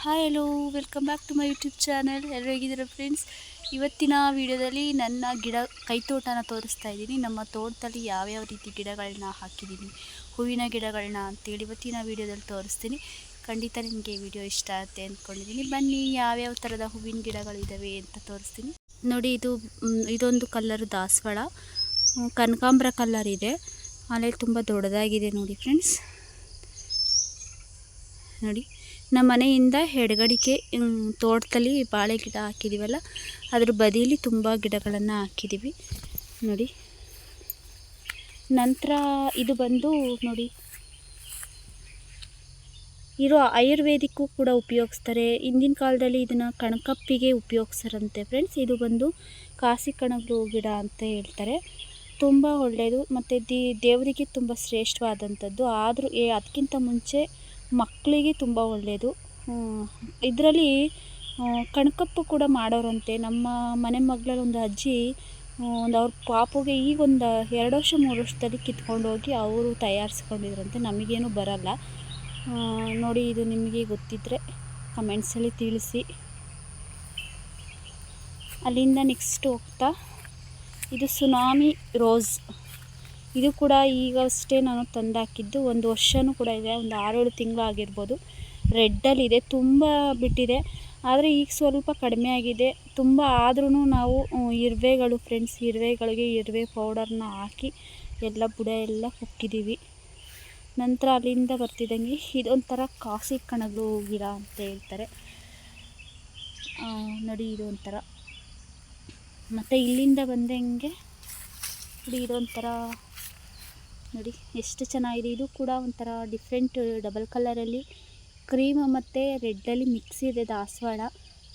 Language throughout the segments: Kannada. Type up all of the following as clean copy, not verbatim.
Hi hello, welcome back to my YouTube channel. ಎಲ್ಲರೂ ಹೇಗಿದ್ದೀರಾ ಫ್ರೆಂಡ್ಸ್? ಇವತ್ತಿನ ವಿಡಿಯೋದಲ್ಲಿ ನನ್ನ ಕೈತೋಟನ ತೋರಿಸ್ತಾ ಇದ್ದೀನಿ. ನಮ್ಮ ತೋಟದಲ್ಲಿ ಯಾವ್ಯಾವ ರೀತಿ ಗಿಡಗಳನ್ನ ಹಾಕಿದ್ದೀನಿ, ಹೂವಿನ ಗಿಡಗಳನ್ನ ಅಂತೇಳಿ ಇವತ್ತಿನ ವಿಡಿಯೋದಲ್ಲಿ ತೋರಿಸ್ತೀನಿ. ಖಂಡಿತ ನಿಮಗೆ ವಿಡಿಯೋ ಇಷ್ಟ ಆಗುತ್ತೆ ಅಂದ್ಕೊಂಡಿದ್ದೀನಿ. ಬನ್ನಿ, ಯಾವ್ಯಾವ ಥರದ ಹೂವಿನ ಗಿಡಗಳಿದ್ದಾವೆ ಅಂತ ತೋರಿಸ್ತೀನಿ. ನೋಡಿ, ಇದೊಂದು ಕಲ್ಲರು ದಾಸವಾಳ, ಕನಕಾಂಬರ ಕಲ್ಲರ್ ಇದೆ. ಆಮೇಲೆ ತುಂಬ ದೊಡ್ಡದಾಗಿದೆ ನೋಡಿ ಫ್ರೆಂಡ್ಸ್. ನೋಡಿ, ನಮ್ಮ ಮನೆಯಿಂದ ಎಡಗಡಿಕೆ ತೋಟದಲ್ಲಿ ಬಾಳೆ ಗಿಡ ಹಾಕಿದ್ದೀವಲ್ಲ, ಅದ್ರ ಬದಿಯಲ್ಲಿ ತುಂಬ ಗಿಡಗಳನ್ನು ಹಾಕಿದ್ದೀವಿ ನೋಡಿ. ನಂತರ ಇದು ಬಂದು ನೋಡಿ, ಇರೋ ಆಯುರ್ವೇದಿಕ್ಕೂ ಕೂಡ ಉಪಯೋಗಿಸ್ತಾರೆ. ಹಿಂದಿನ ಕಾಲದಲ್ಲಿ ಇದನ್ನು ಕಣಕಪ್ಪಿಗೆ ಉಪಯೋಗಿಸ್ತಾರಂತೆ ಫ್ರೆಂಡ್ಸ್. ಇದು ಬಂದು ಕಾಸಿ ಕಣಗಲು ಗಿಡ ಅಂತ ಹೇಳ್ತಾರೆ. ತುಂಬ ಒಳ್ಳೆಯದು ಮತ್ತು ದೇವರಿಗೆ ತುಂಬ ಶ್ರೇಷ್ಠವಾದಂಥದ್ದು. ಆದರೂ ಅದಕ್ಕಿಂತ ಮುಂಚೆ ಮಕ್ಕಳಿಗೆ ತುಂಬ ಒಳ್ಳೆಯದು. ಇದರಲ್ಲಿ ಕಣಕಪ್ಪು ಕೂಡ ಮಾಡೋರಂತೆ. ನಮ್ಮ ಮನೆ ಮಗ್ಳಲ್ಲಿ ಒಂದು ಅಜ್ಜಿ ಅವ್ರ ಪಾಪುಗೆ ಈಗ ಒಂದು 2 ವರ್ಷ 3 ವರ್ಷದಲ್ಲಿ ಕಿತ್ಕೊಂಡೋಗಿ ಅವರು ತಯಾರಿಸ್ಕೊಂಡಿದ್ರಂತೆ. ನಮಗೇನು ಬರಲ್ಲ ನೋಡಿ. ಇದು ನಿಮಗೆ ಗೊತ್ತಿದ್ದರೆ ಕಮೆಂಟ್ಸಲ್ಲಿ ತಿಳಿಸಿ. ಅಲ್ಲಿಂದ ನೆಕ್ಸ್ಟ್ ಹೋಗ್ತಾ, ಇದು ಸುನಾಮಿ ರೋಸ್. ಇದು ಕೂಡ ಈಗಷ್ಟೇ ನಾನು ತಂದಾಕಿದ್ದು. 1 ವರ್ಷವೂ ಕೂಡ ಇದೆ, ಒಂದು 6-7 ತಿಂಗಳು ಆಗಿರ್ಬೋದು. ರೆಡ್ಡಲ್ಲಿದೆ, ತುಂಬ ಬಿಟ್ಟಿದೆ. ಆದರೆ ಈಗ ಸ್ವಲ್ಪ ಕಡಿಮೆ ಆಗಿದೆ. ತುಂಬ ಆದ್ರೂ ನಾವು ಇರುವೆಗಳು ಫ್ರೆಂಡ್ಸ್, ಇರುವೆಗಳಿಗೆ ಇರುವೆ ಪೌಡರ್ನ ಹಾಕಿ ಎಲ್ಲ ಬುಡ ಎಲ್ಲ ಕುಕ್ಕಿದ್ದೀವಿ. ನಂತರ ಅಲ್ಲಿಂದ ಬರ್ತಿದ್ದಂಗೆ ಇದೊಂಥರ ಕಾಸಿ ಕಣಗಲು ಗಿಡ ಅಂತ ಹೇಳ್ತಾರೆ ನೋಡಿ. ಇದು ಒಂಥರ, ಮತ್ತು ಇಲ್ಲಿಂದ ಬಂದಂಗೆ ನೋಡಿ, ಇದೊಂಥರ ನೋಡಿ ಎಷ್ಟು ಚೆನ್ನಾಗಿದೆ. ಇದು ಕೂಡ ಒಂಥರ ಡಿಫ್ರೆಂಟ್ ಡಬಲ್ ಕಲರಲ್ಲಿ ಕ್ರೀಮ್ ಮತ್ತು ರೆಡ್ಡಲ್ಲಿ ಮಿಕ್ಸ್ ಇದೆ ದಾಸವಾಳ.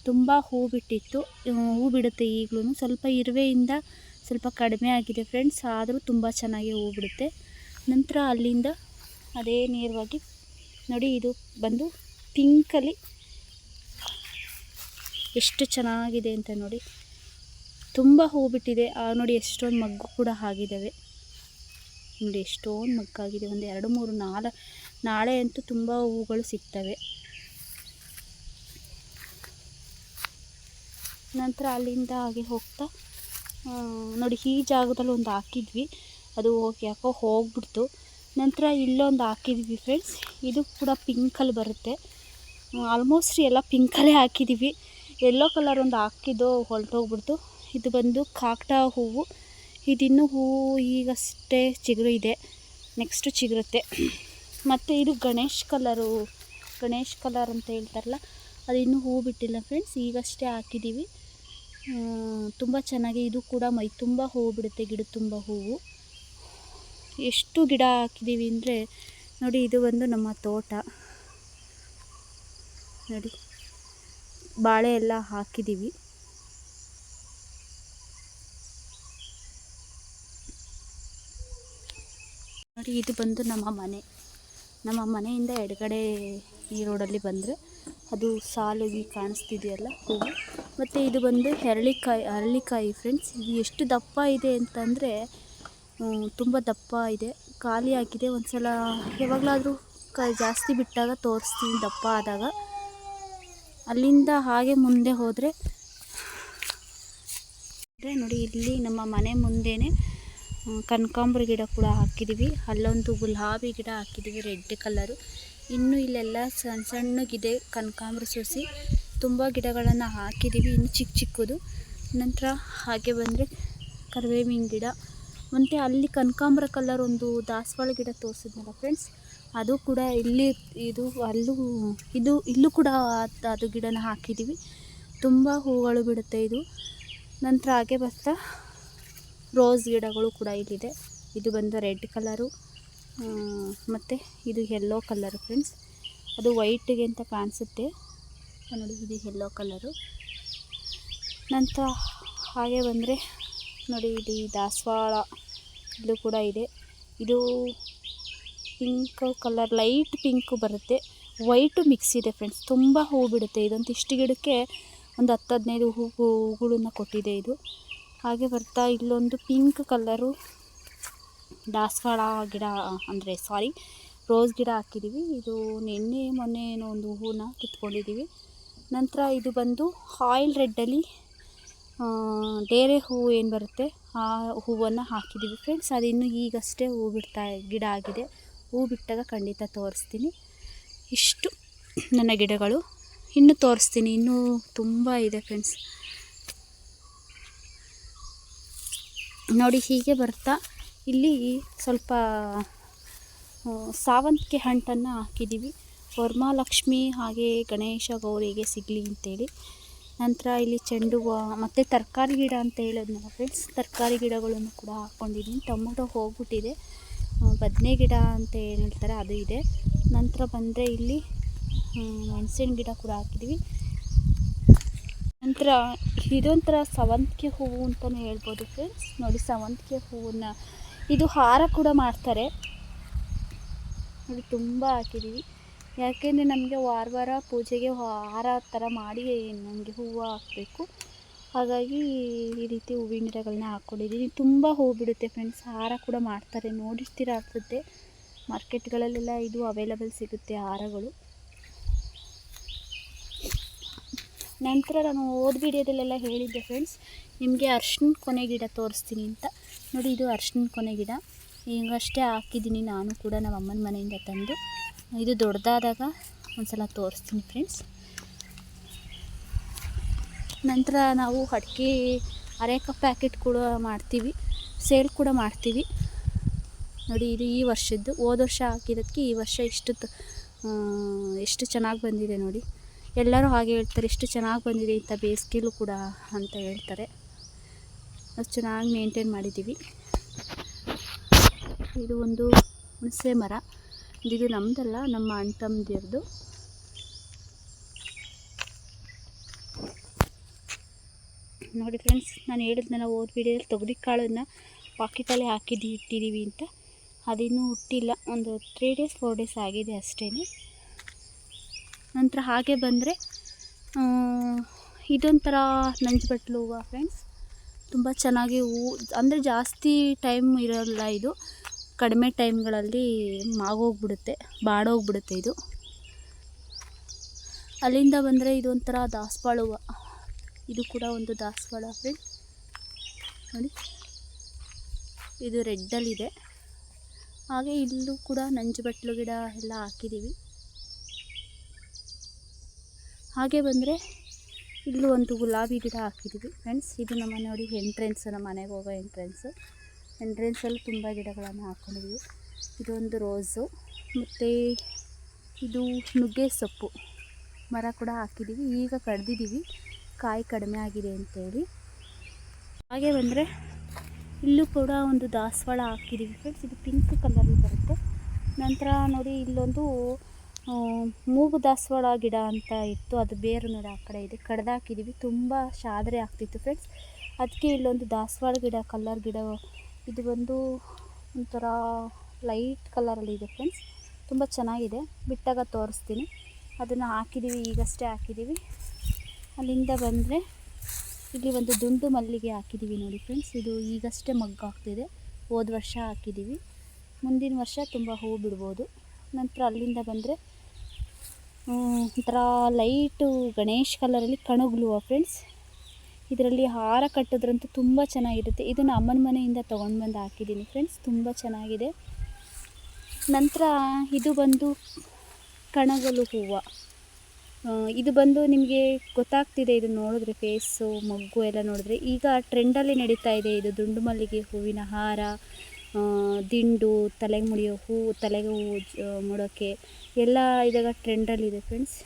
ತುಂಬ ಹೂ ಬಿಟ್ಟಿತ್ತು, ಹೂ ಬಿಡುತ್ತೆ ಈಗಲೂ. ಸ್ವಲ್ಪ ಇರುವೆಯಿಂದ ಸ್ವಲ್ಪ ಕಡಿಮೆ ಆಗಿದೆ ಫ್ರೆಂಡ್ಸ್, ಆದರೂ ತುಂಬ ಚೆನ್ನಾಗಿ ಹೂ ಬಿಡುತ್ತೆ. ನಂತರ ಅಲ್ಲಿಂದ ಅದೇ ನೇರವಾಗಿ ನೋಡಿ, ಇದು ಬಂದು ಪಿಂಕಲ್ಲಿ ಎಷ್ಟು ಚೆನ್ನಾಗಿದೆ ಅಂತ ನೋಡಿ. ತುಂಬ ಹೂ ಬಿಟ್ಟಿದೆ ನೋಡಿ. ಎಷ್ಟೊಂದು ಮಗ್ಗು ಕೂಡ ಆಗಿದ್ದಾವೆ ನೋಡಿ, ಎಷ್ಟೊಂದು ಮಗ್ಗಾಗಿದೆ. ಒಂದು 2 3 ನಾಳೆ ಅಂತೂ ತುಂಬ ಹೂಗಳು ಸಿಗ್ತವೆ. ನಂತರ ಅಲ್ಲಿಂದ ಹಾಗೆ ಹೋಗ್ತಾ ನೋಡಿ, ಈ ಜಾಗದಲ್ಲಿ ಒಂದು ಹಾಕಿದ್ವಿ, ಅದು ಯಾಕೋ ಹೋಗ್ಬಿಡ್ತು. ನಂತರ ಇಲ್ಲೊಂದು ಹಾಕಿದ್ವಿ ಫ್ರೆಂಡ್ಸ್. ಇದು ಕೂಡ ಪಿಂಕಲ್ಲಿ ಬರುತ್ತೆ. ಆಲ್ಮೋಸ್ಟ್ ಎಲ್ಲ ಪಿಂಕಲ್ಲೇ ಹಾಕಿದ್ದೀವಿ. ಯೆಲ್ಲೋ ಕಲರ್ ಒಂದು ಹಾಕಿದ್ದು ಹೊರಟೋಗ್ಬಿಡ್ತು. ಇದು ಬಂದು ಕಾಕಡ ಹೂವು. ಇದಿನ್ನೂ ಹೂವು ಈಗಷ್ಟೇ ಚಿಗುರು ಇದೆ, ನೆಕ್ಸ್ಟು ಚಿಗುರುತ್ತೆ. ಮತ್ತು ಇದು ಗಣೇಶ್ ಕಲರ್ ಅಂತ ಹೇಳ್ತಾರಲ್ಲ, ಅದು ಇನ್ನೂ ಹೂವು ಬಿಟ್ಟಿಲ್ಲ ಫ್ರೆಂಡ್ಸ್, ಈಗಷ್ಟೇ ಹಾಕಿದ್ದೀವಿ. ತುಂಬ ಚೆನ್ನಾಗಿ, ಇದು ಕೂಡ ಮೈ ತುಂಬ ಹೂವು ಬಿಡುತ್ತೆ, ಗಿಡ ತುಂಬ ಹೂವು. ಎಷ್ಟು ಗಿಡ ಹಾಕಿದ್ದೀವಿ ಅಂದರೆ ನೋಡಿ. ಇದು ಒಂದು ನಮ್ಮ ತೋಟ ನೋಡಿ, ಬಾಳೆ ಎಲ್ಲ ಹಾಕಿದ್ದೀವಿ. ನೋಡಿ, ಇದು ಬಂದು ನಮ್ಮ ಮನೆಯಿಂದ ಎಡಗಡೆ ಈ ರೋಡಲ್ಲಿ ಬಂದರೆ ಅದು ಸಾಲಾಗಿ ಕಾಣಿಸ್ತಿದೆಯಲ್ಲ ಹೂವು. ಮತ್ತು ಇದು ಬಂದು ಅರಳಿಕಾಯಿ ಫ್ರೆಂಡ್ಸ್. ಇದು ಎಷ್ಟು ದಪ್ಪ ಇದೆ ಅಂತಂದರೆ ತುಂಬ ದಪ್ಪ ಇದೆ, ಖಾಲಿ ಆಗಿದೆ. ಒಂದು ಸಲ ಯಾವಾಗಲಾದರೂ ಜಾಸ್ತಿ ಬಿಟ್ಟಾಗ ತೋರಿಸ್ತೀನಿ, ದಪ್ಪ ಆದಾಗ. ಅಲ್ಲಿಂದ ಹಾಗೆ ಮುಂದೆ ಹೋದರೆ ನೋಡಿ, ಇಲ್ಲಿ ನಮ್ಮ ಮನೆ ಮುಂದೆನೇ ಕನಕಾಂಬರ ಗಿಡ ಕೂಡ ಹಾಕಿದ್ದೀವಿ. ಅಲ್ಲೊಂದು ಗುಲಾಬಿ ಗಿಡ ಹಾಕಿದ್ದೀವಿ ರೆಡ್ ಕಲರು. ಇನ್ನು ಇಲ್ಲೆಲ್ಲ ಸಣ್ಣಗಿದೆ ಕನಕಾಂಬರ ಸಸಿ. ತುಂಬ ಗಿಡಗಳನ್ನು ಹಾಕಿದ್ದೀವಿ, ಇನ್ನು ಚಿಕ್ಕದು. ನಂತರ ಹಾಗೆ ಬಂದರೆ ಕರಿಬೇವಿನ ಗಿಡ. ಮತ್ತು ಅಲ್ಲಿ ಕನಕಾಂಬರ ಕಲರ್ ಒಂದು ದಾಸವಾಳ ಗಿಡ ತೋರಿಸಿದ್ನಲ್ಲ ಫ್ರೆಂಡ್ಸ್, ಅದು ಕೂಡ ಇಲ್ಲೂ ಕೂಡ ಅದು ಗಿಡನ ಹಾಕಿದ್ದೀವಿ. ತುಂಬ ಹೂಗಳು ಬಿಡುತ್ತೆ ಇದು. ನಂತರ ಹಾಗೆ ಬರ್ತಾ ರೋಸ್ ಗಿಡಗಳು ಕೂಡ ಇಲ್ಲಿದೆ. ಇದು ಬಂದು ರೆಡ್ ಕಲರು ಮತ್ತು ಇದು ಯೆಲ್ಲೋ ಕಲರು ಫ್ರೆಂಡ್ಸ್. ಅದು ವೈಟಿಗೆ ಅಂತ ಕಾಣಿಸುತ್ತೆ ನೋಡಿ, ಇದು ಯೆಲ್ಲೋ ಕಲರು. ನಂತರ ಹಾಗೆ ಬಂದರೆ ನೋಡಿ, ಇದು ದಾಸವಾಳ ಇದು ಕೂಡ ಇದೆ. ಇದು ಪಿಂಕ್ ಕಲರ್, ಲೈಟ್ ಪಿಂಕ್ ಬರುತ್ತೆ, ವೈಟು ಮಿಕ್ಸ್ ಇದೆ ಫ್ರೆಂಡ್ಸ್. ತುಂಬ ಹೂ ಬಿಡುತ್ತೆ ಇದಂತೂ. ಇಷ್ಟು ಗಿಡಕ್ಕೆ ಒಂದು 10-15 ಹೂಗಳನ್ನ ಕೊಟ್ಟಿದೆ ಇದು. ಹಾಗೆ ಬರ್ತಾ ಇಲ್ಲೊಂದು ಪಿಂಕ್ ಕಲರು ದಾಸವಾಳ ಗಿಡ, ರೋಸ್ ಗಿಡ ಹಾಕಿದ್ದೀವಿ. ಇದು ನಿನ್ನೆ ಮೊನ್ನೆ ಏನೋ ಒಂದು ಹೂವನ್ನ ಕಿತ್ಕೊಂಡಿದ್ದೀವಿ. ನಂತರ ಇದು ಬಂದು ಆಯಿಲ್ ರೆಡ್ಡಲ್ಲಿ ಡೇರೆ ಹೂವು ಏನು ಬರುತ್ತೆ ಆ ಹೂವನ್ನು ಹಾಕಿದ್ದೀವಿ ಫ್ರೆಂಡ್ಸ್. ಅದಿನ್ನೂ ಈಗಷ್ಟೇ ಹೂ ಗಿಡ ಆಗಿದೆ. ಹೂ ಬಿಟ್ಟಾಗ ಖಂಡಿತ ತೋರಿಸ್ತೀನಿ. ಇಷ್ಟು ನನ್ನ ಗಿಡಗಳು. ಇನ್ನೂ ತೋರಿಸ್ತೀನಿ, ಇನ್ನೂ ತುಂಬ ಇದೆ ಫ್ರೆಂಡ್ಸ್. ನೋಡಿ, ಹೀಗೆ ಬರ್ತಾ ಇಲ್ಲಿ ಸ್ವಲ್ಪ ಸಾವಂತಿಗೆ ಹಣ್ಣನ್ನು ಹಾಕಿದ್ದೀವಿ. ವರಮಹಾಲಕ್ಷ್ಮಿ ಹಾಗೆ ಗಣೇಶ ಗೌರಿಗೆ ಸಿಗಲಿ ಅಂತೇಳಿ. ನಂತರ ಇಲ್ಲಿ ಚೆಂಡು ಹೂವು ಮತ್ತು ತರಕಾರಿ ಗಿಡ ಅಂತ ಹೇಳಿದ್ನಲ್ಲ ಫ್ರೆಂಡ್ಸ್, ತರಕಾರಿ ಗಿಡಗಳನ್ನು ಕೂಡ ಹಾಕ್ಕೊಂಡಿದ್ದೀನಿ. ಟೊಮೊಟೊ ಹೋಗ್ಬಿಟ್ಟಿದೆ. ಬದನೆ ಗಿಡ ಅಂತ ಏನು ಹೇಳ್ತಾರೆ ಅದು ಇದೆ. ನಂತರ ಬಂದರೆ ಇಲ್ಲಿ ಮೆಣಸಿನ ಗಿಡ ಕೂಡ ಹಾಕಿದ್ದೀವಿ. ನಂತರ ಇದೊಂಥರ ಸೇವಂತಿಗೆ ಹೂವು ಅಂತಲೇ ಹೇಳ್ಬೋದು ಫ್ರೆಂಡ್ಸ್. ನೋಡಿ, ಸೇವಂತಿಗೆ ಹೂವನ್ನು ಇದು ಹಾರ ಕೂಡ ಮಾಡ್ತಾರೆ ನೋಡಿ. ತುಂಬ ಹಾಕಿದ್ದೀವಿ, ಯಾಕೆಂದರೆ ನಮಗೆ ವಾರ ಪೂಜೆಗೆ ಹಾರ ಥರ ಮಾಡಿ ನಮಗೆ ಹೂವು ಹಾಕಬೇಕು. ಹಾಗಾಗಿ ಈ ರೀತಿ ಹೂವಿನ ಗಿಡಗಳನ್ನ ಹಾಕ್ಕೊಂಡಿದ್ದೀನಿ. ತುಂಬ ಹೂವು ಬಿಡುತ್ತೆ ಫ್ರೆಂಡ್ಸ್. ಹಾರ ಕೂಡ ಮಾಡ್ತಾರೆ, ನೋಡಿರ್ತೀರ ಅನಿಸುತ್ತೆ. ಮಾರ್ಕೆಟ್ಗಳಲ್ಲೆಲ್ಲ ಇದು ಅವೈಲಬಲ್ ಸಿಗುತ್ತೆ ಹಾರಗಳು. ನಂತರ ನಾನು ಹೋದ ವಿಡಿಯೋದಲ್ಲೆಲ್ಲ ಹೇಳಿದ್ದೆ ಫ್ರೆಂಡ್ಸ್, ನಿಮಗೆ ಅರ್ಶಿನ ಕೊನೆ ಗಿಡ ತೋರಿಸ್ತೀನಿ ಅಂತ. ನೋಡಿ, ಇದು ಅರ್ಶಿನ ಕೊನೆ ಗಿಡ. ಈಗಷ್ಟೇ ಹಾಕಿದ್ದೀನಿ ನಾನು ಕೂಡ ನಮ್ಮ ಅಮ್ಮನ ಮನೆಯಿಂದ ತಂದು. ಇದು ದೊಡ್ಡದಾದಾಗ ಒಂದು ಸಲ ತೋರಿಸ್ತೀನಿ ಫ್ರೆಂಡ್ಸ್. ನಂತರ ನಾವು ಅಡಿಕೆ ಅರೆಕ ಪ್ಯಾಕೆಟ್ ಕೂಡ ಮಾಡ್ತೀವಿ, ಸೇಲ್ ಕೂಡ ಮಾಡ್ತೀವಿ. ನೋಡಿ, ಇದು ಈ ವರ್ಷದ್ದು. ಹೋದ ವರ್ಷ ಹಾಕಿದ್ದಕ್ಕೆ ಈ ವರ್ಷ ಎಷ್ಟು ಚೆನ್ನಾಗಿ ಬಂದಿದೆ ನೋಡಿ. ಎಲ್ಲರೂ ಹಾಗೆ ಹೇಳ್ತಾರೆ, ಎಷ್ಟು ಚೆನ್ನಾಗಿ ಬಂದಿದೆ ಇಂಥ ಬೇಸಿಗೆಲೂ ಕೂಡ ಅಂತ ಹೇಳ್ತಾರೆ. ಅಷ್ಟು ಚೆನ್ನಾಗಿ ಮೇಂಟೈನ್ ಮಾಡಿದ್ದೀವಿ. ಇದು ಒಂದು ಹುಣಸೆ ಮರ. ಇದು ನಮ್ಮದಲ್ಲ, ನಮ್ಮ ಅಣ್ಣ ತಮ್ಮದಿರದು. ನೋಡಿ ಫ್ರೆಂಡ್ಸ್, ನಾನು ಹೇಳಿದ್ನಲ್ಲ ಹೋದ ವಿಡಿಯೋದಲ್ಲಿ ತೊಗರಿ ಕಾಳನ್ನು ಪಾಕೆಟಲ್ಲಿ ಇಟ್ಟಿದ್ದೀವಿ ಅಂತ. ಅದಿನ್ನೂ ಹುಟ್ಟಿಲ್ಲ, ಒಂದು 3 days 4 days ಆಗಿದೆ ಅಷ್ಟೇ. ನಂತರ ಹಾಗೆ ಬಂದರೆ ಇದೊಂಥರ ನಂಜುಬಟ್ಲು ಹೂವು ಫ್ರೆಂಡ್ಸ್. ತುಂಬ ಚೆನ್ನಾಗಿ ಹೂವು, ಅಂದರೆ ಜಾಸ್ತಿ ಟೈಮ್ ಇರೋಲ್ಲ ಇದು. ಕಡಿಮೆ ಟೈಮ್ಗಳಲ್ಲಿ ಮಾಗೋಗ್ಬಿಡುತ್ತೆ, ಬಾಡೋಗ್ಬಿಡುತ್ತೆ ಇದು. ಅಲ್ಲಿಂದ ಬಂದರೆ ಇದೊಂಥರ ದಾಸವಾಳ ಹೂವು. ಇದು ಕೂಡ ಒಂದು ದಾಸವಾಳ ಫ್ರೆಂಡ್ಸ್. ನೋಡಿ, ಇದು ರೆಡ್ಡಲ್ಲಿದೆ. ಹಾಗೆ ಇಲ್ಲೂ ಕೂಡ ನಂಜುಬಟ್ಲು ಗಿಡ ಎಲ್ಲ ಹಾಕಿದ್ದೀವಿ. ಹಾಗೆ ಬಂದರೆ ಇಲ್ಲೂ ಒಂದು ಗುಲಾಬಿ ಗಿಡ ಹಾಕಿದ್ದೀವಿ ಫ್ರೆಂಡ್ಸ್. ಇದು ನಮ್ಮ ನೋಡಿ ಎಂಟ್ರೆನ್ಸ್, ನಮ್ಮ ಮನೆಗೆ ಹೋಗೋ ಎಂಟ್ರೆನ್ಸಲ್ಲಿ ತುಂಬ ಗಿಡಗಳನ್ನು ಹಾಕ್ಕೊಂಡಿದ್ದೀವಿ. ಇದೊಂದು ರೋಸು, ಮತ್ತು ಇದು ನುಗ್ಗೆ ಸೊಪ್ಪು ಮರ ಕೂಡ ಹಾಕಿದ್ದೀವಿ. ಈಗ ಕಡ್ದಿದ್ದೀವಿ, ಕಾಯಿ ಕಡಿಮೆ ಆಗಿದೆ ಅಂತೇಳಿ. ಹಾಗೆ ಬಂದರೆ ಇಲ್ಲೂ ಕೂಡ ಒಂದು ದಾಸವಾಳ ಹಾಕಿದ್ದೀವಿ ಫ್ರೆಂಡ್ಸ್. ಇದು ಪಿಂಕ್ ಕಲರಲ್ಲಿ ಬರುತ್ತೆ. ನಂತರ ನೋಡಿ, ಇಲ್ಲೊಂದು ಮೂಗು ದಾಸವಾಳ ಗಿಡ ಅಂತ ಇತ್ತು, ಅದು ಬೇರು ನೋಡಿ ಆ ಕಡೆ ಇದೆ, ಕಡ್ದಾಕಿದ್ದೀವಿ. ತುಂಬ ಶಾದ್ರೆ ಆಗ್ತಿತ್ತು ಫ್ರೆಂಡ್ಸ್. ಅದಕ್ಕೆ ಇಲ್ಲೊಂದು ದಾಸವಾಳ ಗಿಡ, ಕಲ್ಲರ್ ಗಿಡ. ಇದು ಬಂದು ಒಂಥರ ಲೈಟ್ ಕಲರಲ್ಲಿ ಇದೆ ಫ್ರೆಂಡ್ಸ್. ತುಂಬ ಚೆನ್ನಾಗಿದೆ, ಬಿಟ್ಟಾಗ ತೋರಿಸ್ತೀನಿ. ಅದನ್ನು ಹಾಕಿದ್ದೀವಿ, ಈಗಷ್ಟೇ ಹಾಕಿದ್ದೀವಿ. ಅಲ್ಲಿಂದ ಬಂದರೆ ಇಲ್ಲಿ ಒಂದು ದುಂಡು ಮಲ್ಲಿಗೆ ಹಾಕಿದ್ದೀವಿ ನೋಡಿ ಫ್ರೆಂಡ್ಸ್. ಇದು ಈಗಷ್ಟೇ ಮಗ್ಗಾಗ್ತಿದೆ. ಹೋದ ವರ್ಷ ಹಾಕಿದ್ದೀವಿ, ಮುಂದಿನ ವರ್ಷ ತುಂಬ ಹೂವು ಬಿಡ್ಬೋದು. ನಂತರ ಅಲ್ಲಿಂದ ಬಂದರೆ ಒಂಥರ ಲೈಟು ಗಣೇಶ್ ಕಲರಲ್ಲಿ ಕಣಗ್ಲು ಫ್ರೆಂಡ್ಸ್. ಇದರಲ್ಲಿ ಹಾರ ಕಟ್ಟಿದ್ರಂತೂ ತುಂಬ ಚೆನ್ನಾಗಿರುತ್ತೆ. ಇದನ್ನು ಅಮ್ಮನ ಮನೆಯಿಂದ ತೊಗೊಂಡು ಬಂದು ಹಾಕಿದ್ದೀನಿ ಫ್ರೆಂಡ್ಸ್. ತುಂಬ ಚೆನ್ನಾಗಿದೆ. ನಂತರ ಇದು ಬಂದು ಕಣಗಲು ಹೂವು. ಇದು ಬಂದು ನಿಮಗೆ ಗೊತ್ತಾಗ್ತಿದೆ, ಇದು ನೋಡಿದ್ರೆ ಫೇಸು ಮೊಗ್ಗು ಎಲ್ಲ ನೋಡಿದ್ರೆ. ಈಗ ಟ್ರೆಂಡಲ್ಲಿ ನಡೀತಾ ಇದೆ ಇದು ದುಂಡು ಮಲ್ಲಿಗೆ ಹೂವಿನ ಹಾರ, ದಿಂಡು, ತಲೆಗೆ ಮುಡಿಯೋ ಹೂವು, ತಲೆಗೆ ಹೂವು ಮುಡೋಕ್ಕೆ ಎಲ್ಲ ಇದಾಗ ಟ್ರೆಂಡಲ್ಲಿದೆ ಫ್ರೆಂಡ್ಸ್.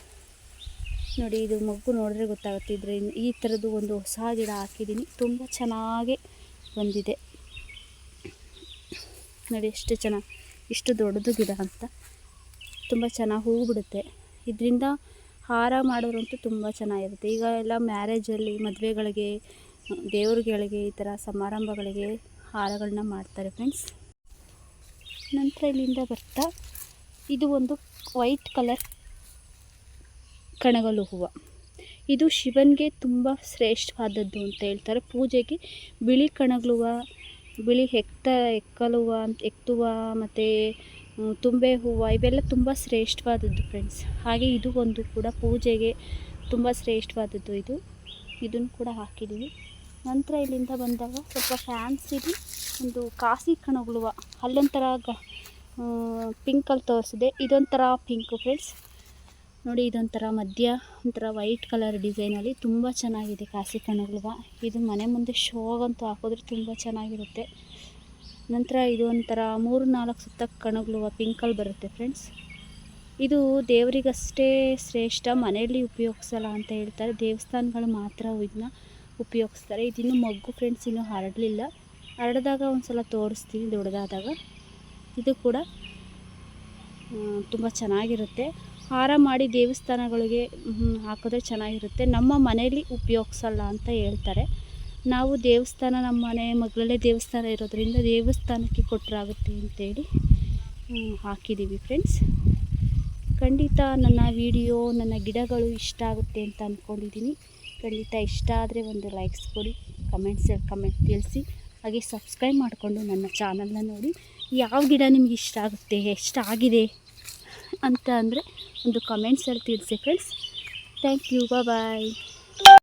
ನೋಡಿ, ಇದು ಮೊಗ್ಗು ನೋಡಿದ್ರೆ ಗೊತ್ತಾಗುತ್ತೆ. ಈ ಥರದ್ದು ಒಂದು ಹೊಸ ಗಿಡ ಹಾಕಿದ್ದೀನಿ, ತುಂಬ ಚೆನ್ನಾಗಿ ಬಂದಿದೆ ನೋಡಿ. ಇಷ್ಟು ದೊಡ್ಡದು ಗಿಡ ಅಂತ, ತುಂಬ ಚೆನ್ನಾಗಿ ಹೂವು ಬಿಡುತ್ತೆ. ಇದರಿಂದ ಹಾರ ಮಾಡೋರಂತೂ ತುಂಬ ಚೆನ್ನಾಗಿರುತ್ತೆ. ಈಗ ಎಲ್ಲ ಮ್ಯಾರೇಜಲ್ಲಿ, ಮದುವೆಗಳಿಗೆ, ದೇವ್ರುಗಳಿಗೆ, ಈ ಥರ ಸಮಾರಂಭಗಳಿಗೆ ಹಾರಗಳನ್ನ ಮಾಡ್ತಾರೆ ಫ್ರೆಂಡ್ಸ್. ನಂತರ ಇಲ್ಲಿಂದ ಬರ್ತಾ ಇದು ಒಂದು ವೈಟ್ ಕಲರ್ ಕಣಗಲು ಹೂವು. ಇದು ಶಿವನಿಗೆ ತುಂಬ ಶ್ರೇಷ್ಠವಾದದ್ದು ಅಂತ ಹೇಳ್ತಾರೆ. ಪೂಜೆಗೆ ಬಿಳಿ ಕಣಗಲು ಹೂವು, ಬಿಳಿ ಎಕ್ಕಲು ಹೂವು, ಮತ್ತು ತುಂಬೆ ಹೂವು ಇವೆಲ್ಲ ತುಂಬ ಶ್ರೇಷ್ಠವಾದದ್ದು ಫ್ರೆಂಡ್ಸ್. ಹಾಗೆ ಇದು ಒಂದು ಕೂಡ ಪೂಜೆಗೆ ತುಂಬ ಶ್ರೇಷ್ಠವಾದದ್ದು. ಇದನ್ನು ಕೂಡ ಹಾಕಿದ್ದೀವಿ. ನಂತರ ಇಲ್ಲಿಂದ ಬಂದಾಗ ಸ್ವಲ್ಪ ಫ್ಯಾನ್ಸಿಲಿ ಒಂದು ಕಾಸಿ ಕಣಗುಳುವ ಅಲ್ಲೊಂಥರ ಪಿಂಕಲ್ಲಿ ತೋರಿಸಿದೆ. ಇದೊಂಥರ ಪಿಂಕು ಫ್ರೆಂಡ್ಸ್ ನೋಡಿ. ಇದೊಂಥರ ಮಧ್ಯ ಒಂಥರ ವೈಟ್ ಕಲರ್ ಡಿಸೈನಲ್ಲಿ ತುಂಬ ಚೆನ್ನಾಗಿದೆ ಕಾಸಿ ಕಣಗುಳುವ. ಇದು ಮನೆ ಮುಂದೆ ಶೋಗಂತೂ ಹಾಕಿದ್ರೆ ತುಂಬ ಚೆನ್ನಾಗಿರುತ್ತೆ. ನಂತರ ಇದು ಒಂಥರ 3-4 ಸುತ್ತ ಕಣಗುಳುವ ಪಿಂಕಲ್ಲಿ ಬರುತ್ತೆ ಫ್ರೆಂಡ್ಸ್. ಇದು ದೇವರಿಗಷ್ಟೇ ಶ್ರೇಷ್ಠ, ಮನೆಯಲ್ಲಿ ಉಪಯೋಗಿಸಲ್ಲ ಅಂತ ಹೇಳ್ತಾರೆ. ದೇವಸ್ಥಾನಗಳು ಮಾತ್ರ ಇದನ್ನ ಉಪಯೋಗಿಸ್ತಾರೆ. ಇದಿನ್ನೂ ಮಗ್ಗು ಫ್ರೆಂಡ್ಸ್, ಇನ್ನೂ ಹರಡಲಿಲ್ಲ. ಹರಡಿದಾಗ ಒಂದು ಸಲ ತೋರಿಸ್ತೀನಿ ದೊಡ್ಡದಾದಾಗ. ಇದು ಕೂಡ ತುಂಬ ಚೆನ್ನಾಗಿರುತ್ತೆ. ಹಾರ ಮಾಡಿ ದೇವಸ್ಥಾನಗಳಿಗೆ ಹಾಕಿದ್ರೆ ಚೆನ್ನಾಗಿರುತ್ತೆ. ನಮ್ಮ ಮನೆಯಲ್ಲಿ ಉಪಯೋಗಿಸಲ್ಲ ಅಂತ ಹೇಳ್ತಾರೆ. ನಾವು ದೇವಸ್ಥಾನ ನಮ್ಮ ಮನೆ ಮಗಳಲ್ಲೇ ದೇವಸ್ಥಾನ ಇರೋದ್ರಿಂದ ದೇವಸ್ಥಾನಕ್ಕೆ ಕೊಟ್ಟರಾಗುತ್ತೆ ಅಂತೇಳಿ ಹಾಕಿದ್ದೀವಿ ಫ್ರೆಂಡ್ಸ್. ಖಂಡಿತ ನನ್ನ ವಿಡಿಯೋ, ನನ್ನ ಗಿಡಗಳು ಇಷ್ಟ ಆಗುತ್ತೆ ಅಂತ ಅಂದ್ಕೊಂಡಿದ್ದೀನಿ. ಖಂಡಿತ ಇಷ್ಟ ಆದರೆ ಒಂದು ಲೈಕ್ಸ್ ಕೊಡಿ, ಕಮೆಂಟ್ ತಿಳಿಸಿ. ಹಾಗೆ ಸಬ್ಸ್ಕ್ರೈಬ್ ಮಾಡಿಕೊಂಡು ನನ್ನ ಚಾನಲ್ನ ನೋಡಿ. ಯಾವ ಗಿಡ ನಿಮ್ಗೆ ಇಷ್ಟ ಆಗುತ್ತೆ, ಎಷ್ಟಾಗಿದೆ ಅಂತ ಅಂದರೆ ಒಂದು ಕಮೆಂಟ್ಸಲ್ಲಿ ತಿಳಿಸಿ ಫ್ರೆಂಡ್ಸ್. Thank you, bye.